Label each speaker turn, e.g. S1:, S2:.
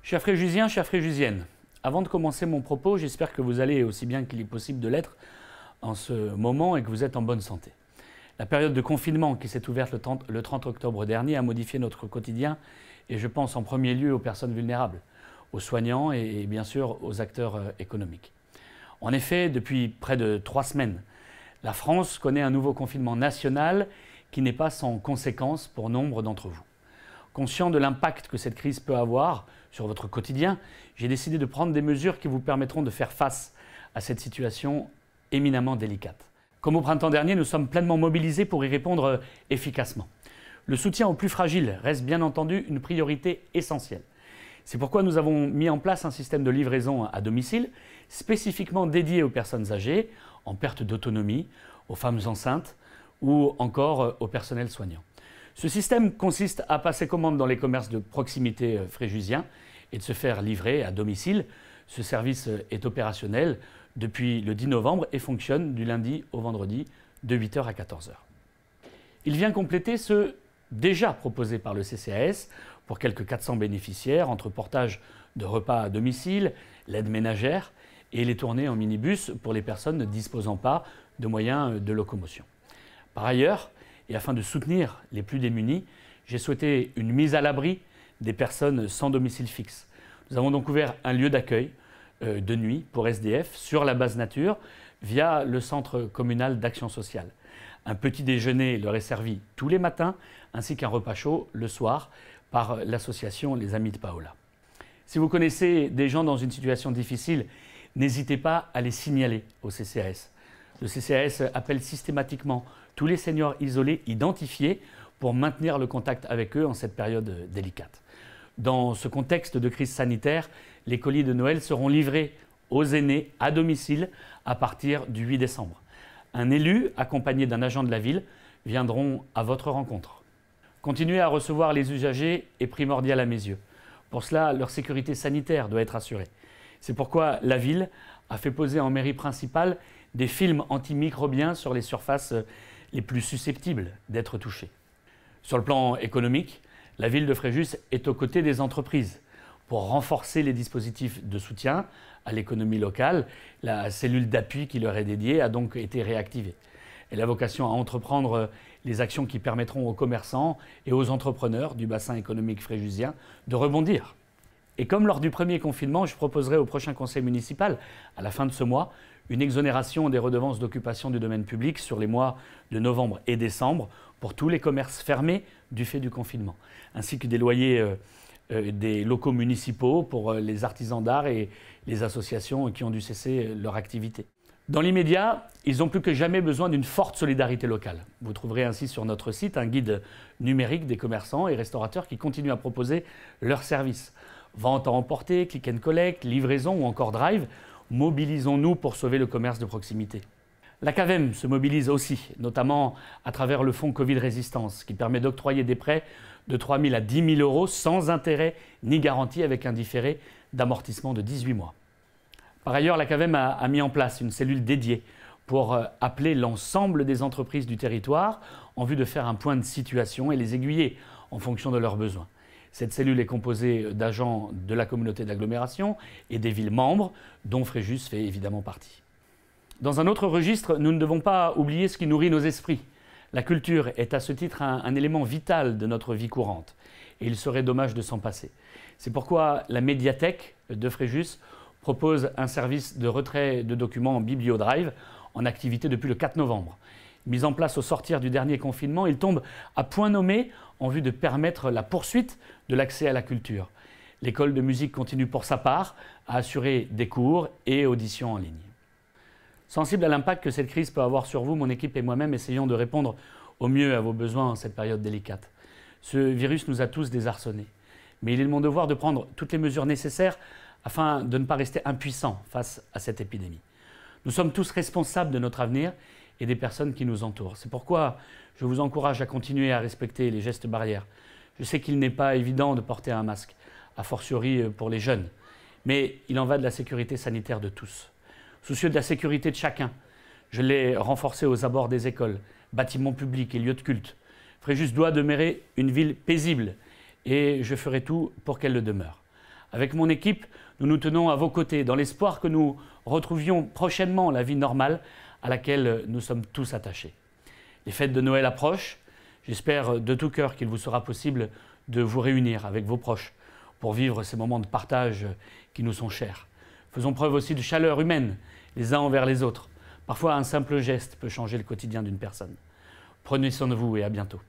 S1: Chers Fréjusiens, chères Fréjusiennes, avant de commencer mon propos, j'espère que vous allez aussi bien qu'il est possible de l'être en ce moment et que vous êtes en bonne santé. La période de confinement qui s'est ouverte le 30 octobre dernier a modifié notre quotidien et je pense en premier lieu aux personnes vulnérables, aux soignants et bien sûr aux acteurs économiques. En effet, depuis près de 3 semaines, la France connaît un nouveau confinement national qui n'est pas sans conséquences pour nombre d'entre vous. Conscient de l'impact que cette crise peut avoir sur votre quotidien, j'ai décidé de prendre des mesures qui vous permettront de faire face à cette situation éminemment délicate. Comme au printemps dernier, nous sommes pleinement mobilisés pour y répondre efficacement. Le soutien aux plus fragiles reste bien entendu une priorité essentielle. C'est pourquoi nous avons mis en place un système de livraison à domicile spécifiquement dédié aux personnes âgées, en perte d'autonomie, aux femmes enceintes ou encore au personnel soignant. Ce système consiste à passer commande dans les commerces de proximité fréjusiens et de se faire livrer à domicile. Ce service est opérationnel depuis le 10 novembre et fonctionne du lundi au vendredi de 8 h à 14 h. Il vient compléter ceux déjà proposés par le CCAS pour quelques 400 bénéficiaires entre portage de repas à domicile, l'aide ménagère et les tournées en minibus pour les personnes ne disposant pas de moyens de locomotion. Par ailleurs, et afin de soutenir les plus démunis, j'ai souhaité une mise à l'abri des personnes sans domicile fixe. Nous avons donc ouvert un lieu d'accueil de nuit pour SDF sur la base nature via le centre communal d'action sociale. Un petit déjeuner leur est servi tous les matins ainsi qu'un repas chaud le soir par l'association Les Amis de Paola. Si vous connaissez des gens dans une situation difficile, n'hésitez pas à les signaler au CCAS. Le CCAS appelle systématiquement tous les seniors isolés identifiés pour maintenir le contact avec eux en cette période délicate. Dans ce contexte de crise sanitaire, les colis de Noël seront livrés aux aînés à domicile à partir du 8 décembre. Un élu, accompagné d'un agent de la ville, viendront à votre rencontre. Continuer à recevoir les usagers est primordial à mes yeux. Pour cela, leur sécurité sanitaire doit être assurée. C'est pourquoi la ville a fait poser en mairie principale des films antimicrobiens sur les surfaces les plus susceptibles d'être touchées. Sur le plan économique, la ville de Fréjus est aux côtés des entreprises. Pour renforcer les dispositifs de soutien à l'économie locale, la cellule d'appui qui leur est dédiée a donc été réactivée. Elle a vocation à entreprendre les actions qui permettront aux commerçants et aux entrepreneurs du bassin économique fréjusien de rebondir. Et comme lors du premier confinement, je proposerai au prochain conseil municipal, à la fin de ce mois, une exonération des redevances d'occupation du domaine public sur les mois de novembre et décembre pour tous les commerces fermés du fait du confinement, ainsi que des loyers des locaux municipaux pour les artisans d'art et les associations qui ont dû cesser leur activité. Dans l'immédiat, ils ont plus que jamais besoin d'une forte solidarité locale. Vous trouverez ainsi sur notre site un guide numérique des commerçants et restaurateurs qui continuent à proposer leurs services. Vente à emporter, click and collect, livraison ou encore drive, mobilisons-nous pour sauver le commerce de proximité. La CAVEM se mobilise aussi, notamment à travers le fonds Covid Résistance, qui permet d'octroyer des prêts de 3 000 à 10 000 euros sans intérêt ni garantie avec un différé d'amortissement de 18 mois. Par ailleurs, la CAVEM a mis en place une cellule dédiée pour appeler l'ensemble des entreprises du territoire en vue de faire un point de situation et les aiguiller en fonction de leurs besoins. Cette cellule est composée d'agents de la communauté d'agglomération et des villes membres, dont Fréjus fait évidemment partie. Dans un autre registre, nous ne devons pas oublier ce qui nourrit nos esprits. La culture est à ce titre un élément vital de notre vie courante et il serait dommage de s'en passer. C'est pourquoi la médiathèque de Fréjus propose un service de retrait de documents en BiblioDrive en activité depuis le 4 novembre. Mis en place au sortir du dernier confinement, il tombe à point nommé en vue de permettre la poursuite de l'accès à la culture. L'école de musique continue pour sa part à assurer des cours et auditions en ligne. Sensible à l'impact que cette crise peut avoir sur vous, mon équipe et moi-même essayons de répondre au mieux à vos besoins en cette période délicate. Ce virus nous a tous désarçonnés, mais il est de mon devoir de prendre toutes les mesures nécessaires afin de ne pas rester impuissants face à cette épidémie. Nous sommes tous responsables de notre avenir et des personnes qui nous entourent. C'est pourquoi je vous encourage à continuer à respecter les gestes barrières. Je sais qu'il n'est pas évident de porter un masque, a fortiori pour les jeunes, mais il en va de la sécurité sanitaire de tous. Soucieux de la sécurité de chacun, je l'ai renforcé aux abords des écoles, bâtiments publics et lieux de culte. Fréjus doit demeurer une ville paisible et je ferai tout pour qu'elle le demeure. Avec mon équipe, nous nous tenons à vos côtés dans l'espoir que nous retrouvions prochainement la vie normale à laquelle nous sommes tous attachés. Les fêtes de Noël approchent. J'espère de tout cœur qu'il vous sera possible de vous réunir avec vos proches pour vivre ces moments de partage qui nous sont chers. Faisons preuve aussi de chaleur humaine les uns envers les autres. Parfois, un simple geste peut changer le quotidien d'une personne. Prenez soin de vous et à bientôt.